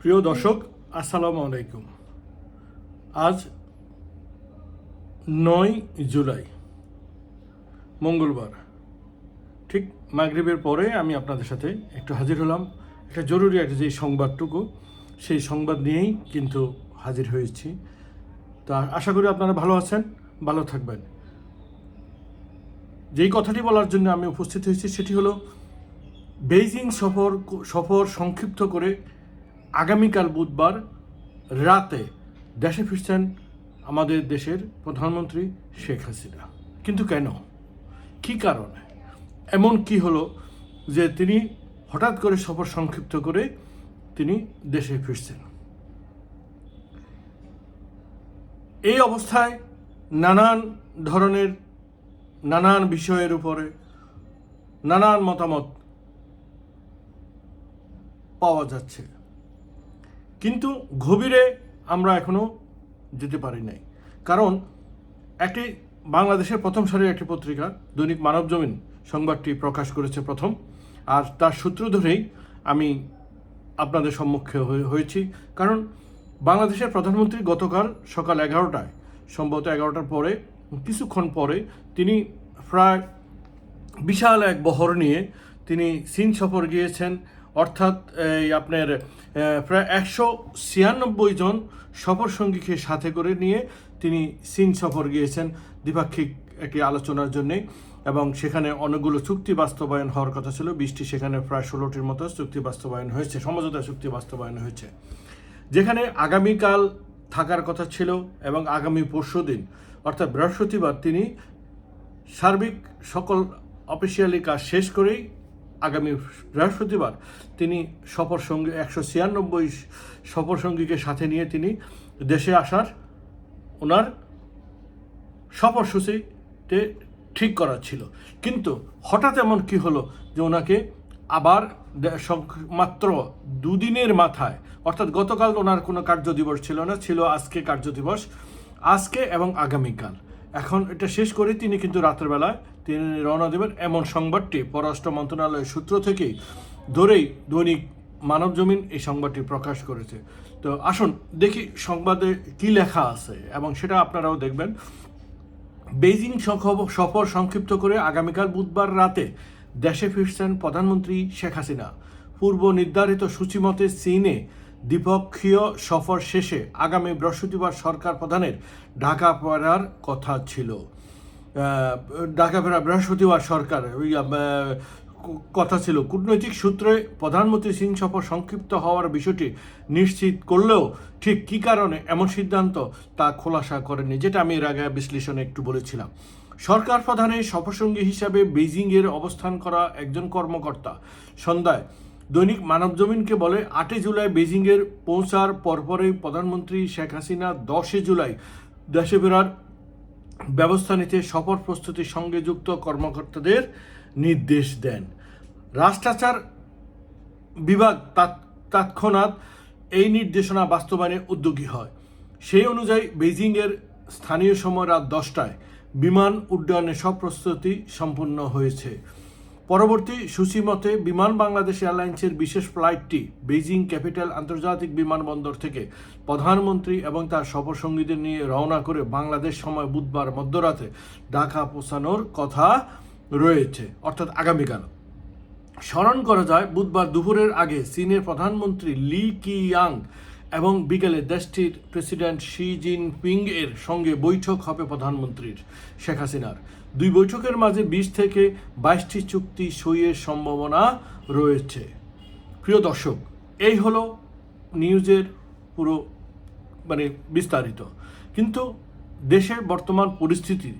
প্রিয় দর্শক, আসসালামু আলাইকুম। আজ 9 জুলাই, মঙ্গলবার। ঠিক মাগরিবের পরে আমি আপনাদের সাথে একটু হাজির হলাম। একটা জরুরি একটা যে সংবাদটুকু, সেই সংবাদ নিয়েই কিন্তু হাজির হয়েছি। তা আশা করি আপনারা ভালো আছেন, ভালো থাকবেন। যেই কথাটি বলার জন্য আমি উপস্থিত হয়েছি সেটি হলো, বেইজিং সফর সংক্ষিপ্ত করে আগামীকাল বুধবার রাতে দেশে ফিরছেন আমাদের দেশের প্রধানমন্ত্রী শেখ হাসিনা। কিন্তু কেন, কী কারণে, এমন কি হলো যে তিনি হঠাৎ করে সফর সংক্ষিপ্ত করে তিনি দেশে ফিরছেন? এই অবস্থায় নানান ধরনের নানান বিষয়ের উপরে নানান মতামত পাওয়া যাচ্ছে, কিন্তু গভীরে আমরা এখনো যেতে পারি নাই। কারণ একটি বাংলাদেশের প্রথম সারির একটি পত্রিকা দৈনিক মানবজমিন সংবাদটি প্রকাশ করেছে প্রথম, আর তার সূত্র ধরেই আমি আপনাদের সম্মুখে হয়েছি। কারণ বাংলাদেশের প্রধানমন্ত্রী গতকাল সকাল 11টায়, সম্ভবত 11টার পরে কিছুক্ষণ পরে, তিনি প্রায় বিশাল এক বহর নিয়ে তিনি চীন সফর গিয়েছেন। অর্থাৎ এই আপনার প্রায় 196 জন সফর সঙ্গীকে সাথে করে নিয়ে তিনি চীন সফর গিয়েছেন দ্বিপাক্ষিক একটি আলোচনার জন্যে। এবং সেখানে অনেকগুলো চুক্তি বাস্তবায়ন হওয়ার কথা ছিল, 20টি, সেখানে প্রায় 16টির মতো চুক্তি বাস্তবায়ন হয়েছে, সমঝোতা চুক্তি বাস্তবায়ন হয়েছে। যেখানে আগামীকাল থাকার কথা ছিল এবং আগামী পরশুদিন অর্থাৎ বৃহস্পতিবার তিনি সার্বিক সকল অফিসিয়ালি কাজ শেষ করেই আগামী বৃহস্পতিবার তিনি সফর সঙ্গী 196 সফর সঙ্গীকে সাথে নিয়ে তিনি দেশে আসার ওনার সফরসূচিতে ঠিক করা ছিল। কিন্তু হঠাৎ এমন কি হলো যে ওনাকে আবার মাত্র দুদিনের মাথায়, অর্থাৎ গতকাল ওনার কোনো কার্যদিবস ছিল না, ছিল আজকে কার্যদিবস, আজকে এবং আগামীকাল। এখন এটা শেষ করে তিনি কিন্তু রাতের বেলায় তিনি রওনা দেবেন, এমন সংবাদটি পররাষ্ট্র মন্ত্রণালয়ের সূত্র থেকেই ধরেই দৈনিক মানবজমিন এই সংবাদটি প্রকাশ করেছে। তো আসুন দেখি সংবাদে কি লেখা আছে এবং সেটা আপনারাও দেখবেন। বেইজিং সফর সংক্ষিপ্ত করে আগামীকাল বুধবার রাতে দেশে ফিরছেন প্রধানমন্ত্রী শেখ হাসিনা। পূর্ব নির্ধারিত সূচিমতে চীনে দ্বিপক্ষীয় সফর শেষে আগামী বৃহস্পতিবার সরকার প্রধানের ঢাকা ফেরার কথা ছিল। ঢাকা ফেরা বৃহস্পতিবার সরকার কথা ছিল। কূটনৈতিক সূত্রে প্রধানমন্ত্রী চীন সফর সংক্ষিপ্ত হওয়ার বিষয়টি নিশ্চিত করলেও ঠিক কী কারণে এমন সিদ্ধান্ত তা খোলাসা করেনি, যেটা আমি এর আগে বিশ্লেষণে একটু বলেছিলাম। সরকার প্রধানের সফরসঙ্গী হিসাবে বেইজিংয়ের অবস্থান করা একজন কর্মকর্তা সন্ধ্যায় দৈনিক মানবজমিনকে বলে, 8 জুলাই বেইজিংয়ের পৌঁছার পরপরই প্রধানমন্ত্রী শেখ হাসিনা 10 জুলাই দেশে ফেরার ব্যবস্থা নিতে সফর প্রস্তুতির সঙ্গে যুক্ত কর্মকর্তাদের নির্দেশ দেন। রাষ্ট্রাচার বিভাগ তৎক্ষণাৎ এই নির্দেশনা বাস্তবায়নে উদ্যোগী হয়। সেই অনুযায়ী বেইজিংয়ের স্থানীয় সময় রাত 10টায় বিমান উড্ডয়নের সব প্রস্তুতি সম্পন্ন হয়েছে। পরবর্তী সূচি মতে বিমান বাংলাদেশ এয়ারলাইন্সের বিশেষ ফ্লাইটটি বেইজিং ক্যাপিটাল আন্তর্জাতিক বিমানবন্দর থেকে প্রধানমন্ত্রী এবং তার সফরসঙ্গীদের নিয়ে রওনা করে বাংলাদেশ সময় বুধবার মধ্যরাতে ঢাকা পৌঁছানোর কথা রয়েছে, অর্থাৎ আগামীকাল। স্মরণ করা যায়, বুধবার দুপুরের আগে চীনের প্রধানমন্ত্রী লি কিয়াং এবং বিকেলে দেশটির প্রেসিডেন্ট শি জিনপিং এর সঙ্গে বৈঠক হবে প্রধানমন্ত্রীর শেখ হাসিনার। দুই বৈঠকের মাঝে 20 থেকে 22টি চুক্তি সইয়ের সম্ভাবনা রয়েছে। প্রিয় দর্শক, এই হলো নিউজের পুরো বিস্তারিত। কিন্তু দেশের বর্তমান পরিস্থিতি,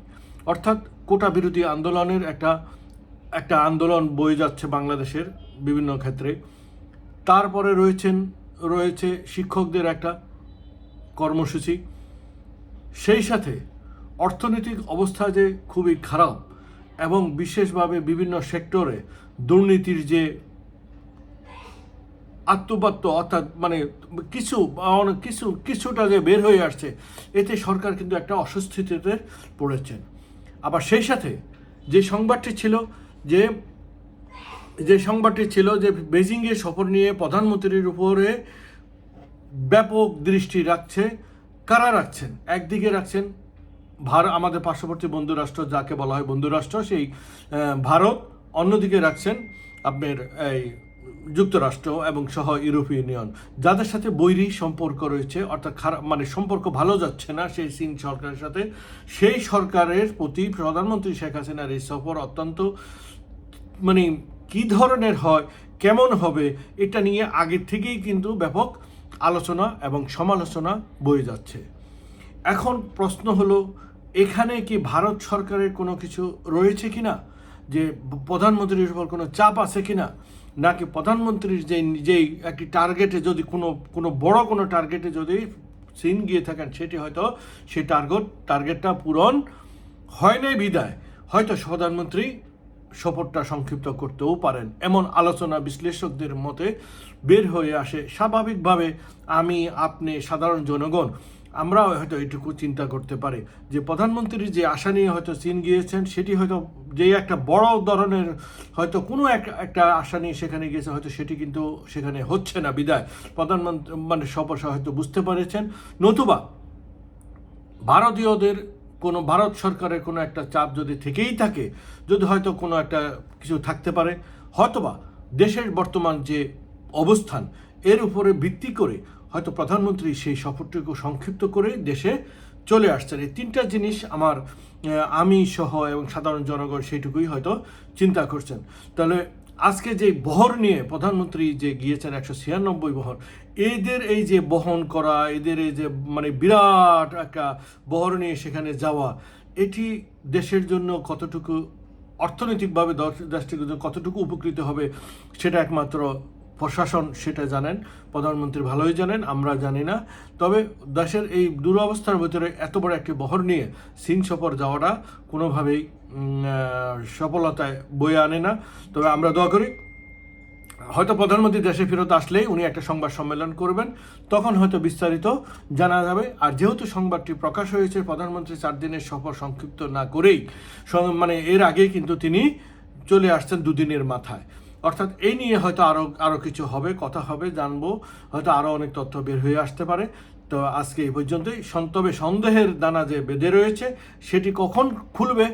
অর্থাৎ কোটা বিরোধী আন্দোলনের একটা আন্দোলন বয়ে যাচ্ছে বাংলাদেশের বিভিন্ন ক্ষেত্রে। তারপরে রয়েছে শিক্ষকদের একটা কর্মসূচি, সেই সাথে অর্থনৈতিক অবস্থা যে খুবই খারাপ এবং বিশেষভাবে বিভিন্ন সেক্টরে দুর্নীতির যে আত্মপাত্য, অর্থাৎ কিছুটা যে বের হয়ে আসছে, এতে সরকার কিন্তু একটা অস্বস্তিতে পড়েছেন। আবার সেই সাথে যে সংবাদটি ছিল যে বেইজিংয়ে সফর নিয়ে প্রধানমন্ত্রীর উপরে ব্যাপক দৃষ্টি রাখছে। কারা রাখছেন? একদিকে রাখছেন আমাদের পার্শ্ববর্তী বন্ধুরাষ্ট্র, যাকে বলা হয় বন্ধুরাষ্ট্র, সেই ভারত। অন্যদিকে রাখছেন আপনার এই যুক্তরাষ্ট্র এবং সহ ইউরোপীয় ইউনিয়ন, যাদের সাথে বৈরী সম্পর্ক রয়েছে, অর্থাৎ খারাপ মানে সম্পর্ক ভালো যাচ্ছে না সেই চীন সরকারের সাথে। সেই সরকারের প্রতি প্রধানমন্ত্রী শেখ হাসিনার এই সফর অত্যন্ত মানে কী ধরনের হয়, কেমন হবে, এটা নিয়ে আগের থেকেই কিন্তু ব্যাপক আলোচনা এবং সমালোচনা বয়ে যাচ্ছে। এখন প্রশ্ন হলো, এখানে কি ভারত সরকারের কোনো কিছু রয়েছে কিনা, যে প্রধানমন্ত্রীর উপর কোনো চাপ আছে কিনা, নাকি প্রধানমন্ত্রীর যেই একটি টার্গেটে যদি কোনো বড় কোনো টার্গেটে যদি চীন গিয়ে থাকেন, সেটি হয়তো সেই টার্গেটটা পূরণ হয় নাই বিদায় হয়তো প্রধানমন্ত্রী সফরটা সংক্ষিপ্ত করতেও পারেন, এমন আলোচনা বিশ্লেষকদের মতে বের হয়ে আসে। স্বাভাবিকভাবে আমি, আপনি, সাধারণ জনগণ আমরাও হয়তো এটুকু চিন্তা করতে পারি যে প্রধানমন্ত্রীর যে আশা নিয়ে হয়তো চীন গিয়েছেন, সেটি হয়তো যে একটা বড় ধরনের হয়তো কোনো একটা আশা নিয়ে সেখানে গিয়েছে, হয়তো সেটি কিন্তু সেখানে হচ্ছে না বিদায় প্রধানমন্ত্রী মানে সফর হয়তো বুঝতে পেরেছেন। নতুবা ভারতীয়দের কোনো ভারত সরকারের কোনো একটা চাপ যদি থেকেই থাকে, যদি হয়তো কোনো একটা কিছু থাকতে পারে, হয়তোবা দেশের বর্তমান যে অবস্থান এর উপরে ভিত্তি করে হয়তো প্রধানমন্ত্রী সেই সফরটুকু সংক্ষিপ্ত করে দেশে চলে আসছেন। এই তিনটা জিনিস আমি সহ এবং সাধারণ জনগণ সেইটুকুই হয়তো চিন্তা করছেন। তাহলে আজকে যে বহর নিয়ে প্রধানমন্ত্রী যে গিয়েছেন 196 বহর, এদের এই যে বহন করা, এদের এই যে মানে বিরাট একটা বহর নিয়ে সেখানে যাওয়া, এটি দেশের জন্য কতটুকু অর্থনৈতিকভাবে দেশটির জন্য কতটুকু উপকৃত হবে, সেটা একমাত্র প্রশাসন সেটা জানেন, প্রধানমন্ত্রী ভালোই জানেন, আমরা জানি না। তবে দেশের এই দুরবস্থার ভিতরে এত বড় একটি বহর নিয়ে চীন সফর যাওয়াটা কোনোভাবেই সফলতায় বয়ে আনে না। তবে আমরা দোয়া করি হয়তো প্রধানমন্ত্রী দেশে ফেরত আসলেই উনি একটা সংবাদ সম্মেলন করবেন, তখন হয়তো বিস্তারিত জানা যাবে। আর যেহেতু সংবাদটি প্রকাশ হয়েছে প্রধানমন্ত্রী 4 দিনের সফর সংক্ষিপ্ত না করেই, মানে এর আগেই কিন্তু তিনি চলে আসছেন 2 দিনের মাথায়, অর্থাৎ এই নিয়ে হয়তো আরও কিছু হবে, কথা হবে, জানবো, হয়তো আরও অনেক তথ্য বের হয়ে আসতে পারে। তো আজকে এই পর্যন্তই। তবে সন্দেহের দানা যে বেঁধে রয়েছে, সেটি কখন খুলবে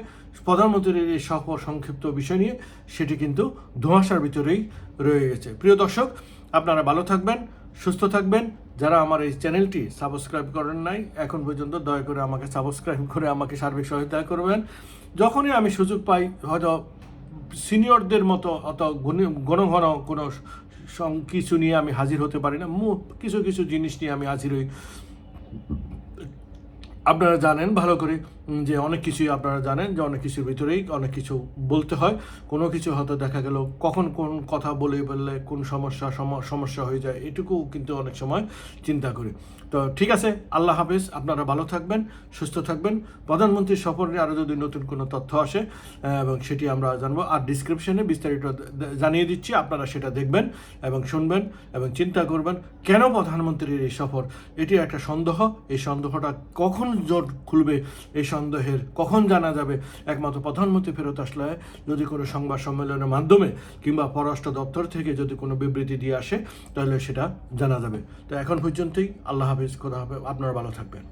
প্রধানমন্ত্রীর এই সফর সংক্ষিপ্ত বিষয় নিয়ে, সেটি কিন্তু ধোঁয়াশার ভিতরেই রয়ে গেছে। প্রিয় দর্শক, আপনারা ভালো থাকবেন, সুস্থ থাকবেন। যারা আমার এই চ্যানেলটি সাবস্ক্রাইব করেন নাই এখন পর্যন্ত, দয়া করে আমাকে সাবস্ক্রাইব করে আমাকে সার্বিক সহায়তা করবেন। যখনই আমি সুযোগ পাই, হয়তো সিনিয়রদের মতো অত ঘন ঘন কোনো কিছু নিয়ে আমি হাজির হতে পারি না, কিছু কিছু জিনিস নিয়ে আমি হাজির হই। আপনারা জানেন ভালো করে যে অনেক কিছুই আপনারা জানেন যে অনেক কিছুর ভিতরেই অনেক কিছু বলতে হয়। কোনো কিছু হয়তো দেখা গেল কখন কোন কথা বললে কোন সমস্যা হয়ে যায়, এটুকু কিন্তু অনেক সময় চিন্তা করি। তো ঠিক আছে, আল্লাহ হাফেজ, আপনারা ভালো থাকবেন, সুস্থ থাকবেন। প্রধানমন্ত্রীর সফরে আরও যদি নতুন কোনো তথ্য আসে এবং সেটি আমরা জানবো, আর ডিসক্রিপশনে বিস্তারিত জানিয়ে দিচ্ছি, আপনারা সেটা দেখবেন এবং শুনবেন এবং চিন্তা করবেন কেন প্রধানমন্ত্রীর এই সফর। এটি একটা সন্দেহ, এই সন্দেহটা কখন জোট খুলবে, এই সন্দেহের কখন জানা যাবে, একমাত্র প্রধানমন্ত্রী ফেরত আসলে যদি কোনো সংবাদ সম্মেলনের মাধ্যমে কিংবা পররাষ্ট্র দপ্তর থেকে যদি কোনো বিবৃতি দিয়ে আসে, তাহলে সেটা জানা যাবে। তো এখন পর্যন্তই, আল্লাহ হাফেজ, খোদা হাফেজ, আপনারা ভালো থাকবেন।